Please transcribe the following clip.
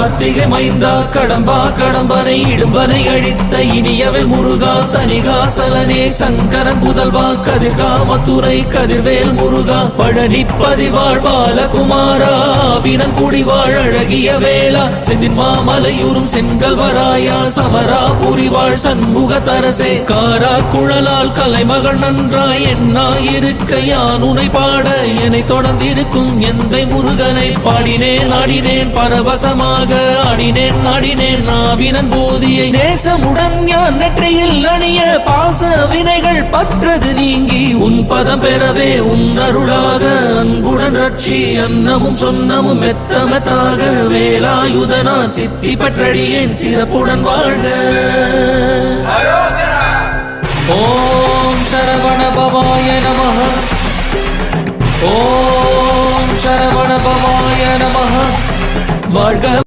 கார்த்திகை மைந்தா கடம்பா கடம்பனை இடும்பனை அழித்த இனியவள் முருகா தனிகாசலனே சங்கரன் புதல்வா கதிர்காமத்துறை கதிர்வேல் முருகா பழனி பதிவாழ் பாலகுமாரா வினன் குடிவாழ் அழகிய வேளா செந்தின் மாமலையூரும் செங்கல்வராயா சமரா புரிவாழ் சண்முக தரசே காரா குழலால் கலைமகள் நன்றாய் என்னாயிருக்க யான் உனை பாட என்னை தொடர்ந்திருக்கும் எந்தை முருகனை பாடினேன் ஆடினேன் பரவசமாக ஆடினேன் ஆடினேன் நாவினன் போதியை நேசமுடன் யான் நெற்றியில் அணிய பாச வினைகள் பற்றது நீங்கி உன் பதம் பெறவே உன் அருளாக அன்புடன் ரட்சி அன்னமும் சொன்னமும் மெத்தமெத்தாக வேலாயுதனா சித்தி பற்றடியேன் சிறப்புடன் வாழ்க. ஓம் சரவண பவாய நமஹ. ஓம் சரவண பவாய நமஹ. வாழ்க.